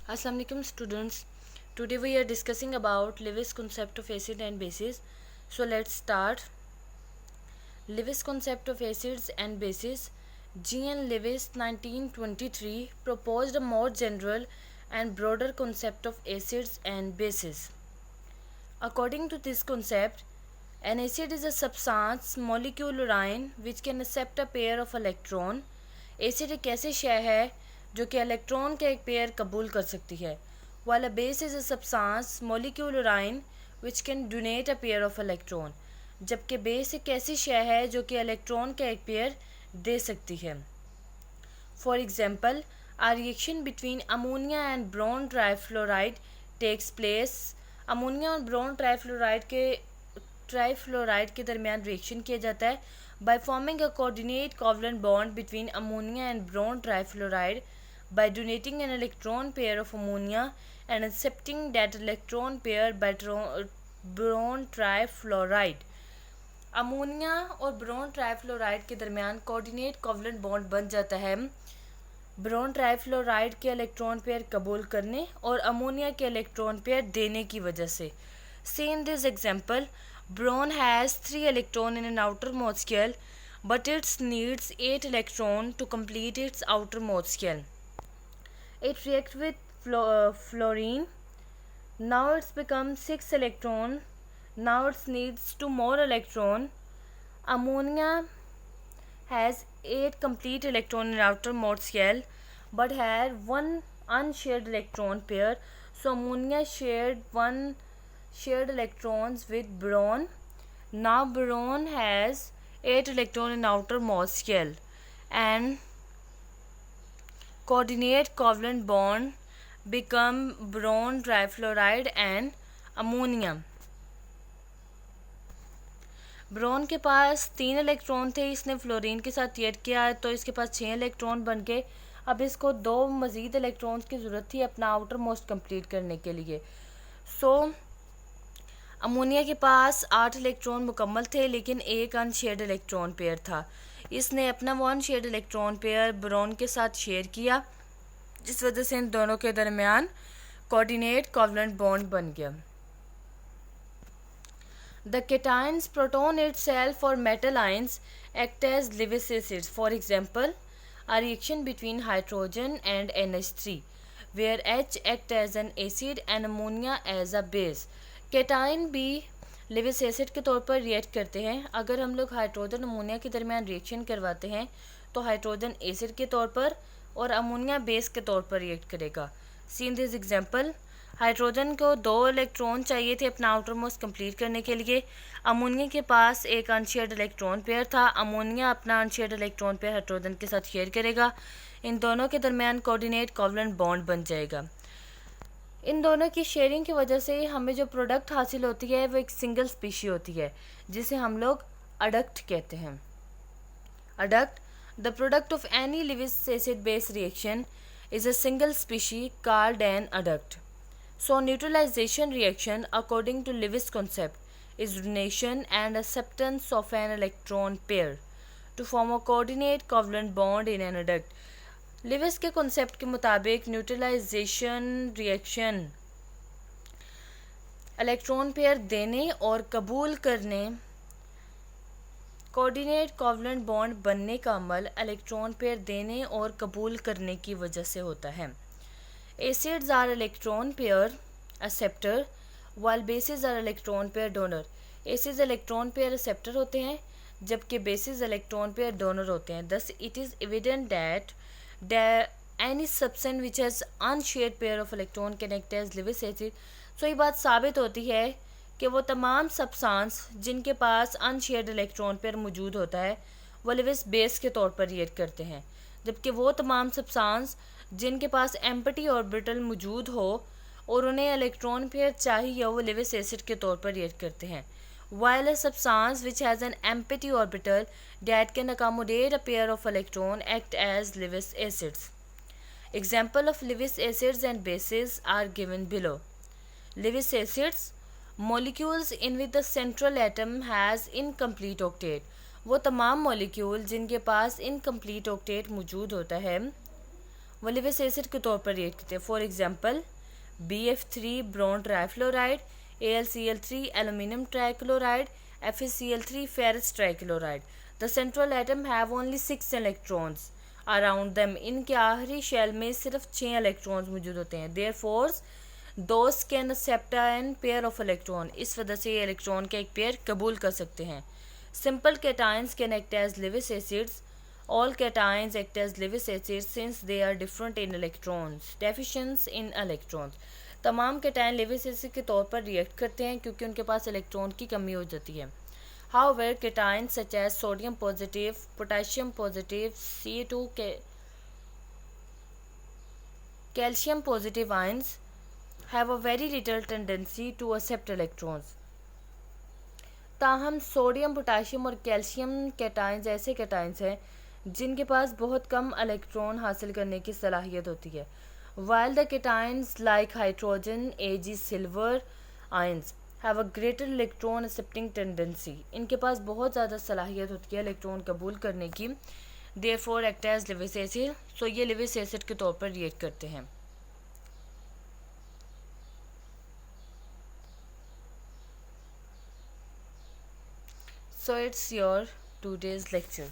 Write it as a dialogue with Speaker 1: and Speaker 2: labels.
Speaker 1: Assalamu alaikum students. Today we are discussing about Lewis concept of acid and bases. So let's start. Lewis concept of acids and bases. G.N. Lewis 1923 proposed a more general and broader concept of acids and bases. According to this concept, an acid is a substance molecule or ion which can accept a pair of electron. Acid एक ऐसी शय है जो कि electron का एक pair कबूल कर सकती है, while a base is a substance molecule or ion which can donate a pair of electron. जबकि बेस एक ऐसी शय है जो कि इलेक्ट्रॉन का एक पेयर दे सकती है. For example, a reaction between ammonia and boron trifluoride takes place. Ammonia और बोरोन ट्राइफ्लोराइड के दरमियान रिएक्शन किया जाता है by forming a coordinate covalent bond between ammonia and boron trifluoride by donating an electron pair of ammonia and accepting that electron pair by boron trifluoride. Ammonia और boron trifluoride के दरमियान coordinate covalent bond बन जाता है boron trifluoride के electron pair कबूल करने और अमोनिया के इलेक्ट्रॉन पेयर देने की वजह से. See in this example, boron has 3 electrons in an outermost shell, but it needs 8 electrons to complete its outermost shell. It reacts with fluorine. Now it's become 6 electrons. Now it needs 2 more electrons. Ammonia has 8 complete electrons in outermost shell, but had 1 unshared electron pair. So ammonia shared electrons with boron. Now boron has 8 electrons in outermost shell and coordinate covalent bond become boron trifluoride and ammonia. Boron के पास 3 electron थे, इसने fluorine के साथ react किया तो इसके पास 6 electron बन गए. अब इसको 2 मज़ीद इलेक्ट्रॉन्स की ज़रूरत थी अपना आउटर मोस्ट कंप्लीट करने के लिए. अमोनिया के पास 8 इलेक्ट्रॉन मुकम्मल थे लेकिन एक अनशेयर्ड इलेक्ट्रॉन पेयर था. इसने अपना वो अनशेयर्ड इलेक्ट्रॉन पेयर बोरोन के साथ शेयर किया, जिस वजह से इन दोनों के दरमियान कोऑर्डिनेट कोवलेंट बॉन्ड बन गया. The cations proton itself or metal ions act as Lewis acids. For example, a reaction between hydrogen and NH3, where H acts as an acid and ammonia as a base. Cation भी Lewis acid के तौर पर react करते हैं. अगर हम लोग hydrogen ammonia के दरमियान रिएक्शन करवाते हैं तो हाइड्रोजन एसिड के तौर पर और अमोनिया बेस के तौर पर रिएक्ट करेगा. सी इन दिस एग्जाम्पल, हाइड्रोजन को 2 इलेक्ट्रॉन चाहिए थे अपना आउटर मोस्ट कंप्लीट करने के लिए. अमोनिया के पास एक अनशेयर्ड इलेक्ट्रॉन पेयर था. अमोनिया अपना अनशेयर्ड इलेक्ट्रॉन पेयर हाइड्रोजन के साथ शेयर करेगा. इन दोनों के दरमियान कोऑर्डिनेट कोवलेंट बॉन्ड बन जाएगा. इन दोनों की शेयरिंग की वजह से हमें जो प्रोडक्ट हासिल होती है वो एक सिंगल स्पीशी होती है जिसे हम लोग अडक्ट कहते हैं. Adduct, the product of any Lewis acid base reaction is a single species called an adduct. So neutralization reaction according to Lewis concept is donation and acceptance of an electron pair to form a coordinate covalent bond in an adduct. Lewis के concept के मुताबिक neutralisation reaction electron pair देने और कबूल करने, coordinate covalent bond बनने का अमल electron pair देने और कबूल करने की वजह से होता है. Acids are electron pair acceptor while bases are electron pair donor. Acids electron pair acceptor होते हैं जबकि bases electron pair donor होते हैं. Thus it is evident that any substance which has unshared pair of electron can act as Lewis acid. So ये बात साबित होती है कि वो तमाम सब्सटेंस जिनके पास अनशेयर्ड इलेक्ट्रॉन पेयर मौजूद होता है वो लिविस बेस के तौर पर रिएक्ट करते हैं, जबकि वो तमाम सब्सटेंस जिनके पास एम्प्टी ऑर्बिटल मौजूद हो और उन्हें इलेक्ट्रॉन पेयर चाहिए वो लिविस एसिड के तौर पर रिएक्ट करते हैं. While a substance which has an empty orbital that can accommodate a pair of electrons act as Lewis acids. Example of Lewis acids and bases are given below. Lewis acids, molecules in which the central atom has incomplete octet. वो तमाम molecule जिनके पास incomplete octet मौजूद होता है वो Lewis acid के तौर पर रिएक्ट करते हैं। For example BF3 boron trifluoride, AlCl3 aluminium trichloride, FeCl3 ferrous trichloride. The central atom have only 6 electrons around them. इनके आखिरी शेल में सिर्फ 6 इलेक्ट्रॉन्स मौजूद होते हैं। Therefore those can accept an pair of electron. इस वजह से ये इलेक्ट्रॉन का एक पेयर कबूल कर सकते हैं। Simple cations can act as Lewis acids. All cations act as Lewis acids since they are different in electrons. Deficient in electrons. तमाम कैटायन लिविस एसिड के तौर पर रिएक्ट करते हैं क्योंकि उनके पास इलेक्ट्रॉन की कमी हो जाती है। However, cations such as sodium positive, potassium positive, C2, calcium positive ions have a very little tendency to accept electrons. ताहम सोडियम, पोटाशियम और कैल्शियम कैटायंस ऐसे कैटायंस हैं जिनके पास बहुत कम इलेक्ट्रॉन हासिल करने की सलाहियत होती है। While the cations like hydrogen, Ag, silver ions have a greater electron accepting tendency. इनके पास बहुत ज़्यादा सलाहियत होती है इलेक्ट्रॉन कबूल करने की। Therefore act as Lewis acid. So ये लिविस एसिड के तौर पर रिएक्ट करते हैं। So it's your today's lecture.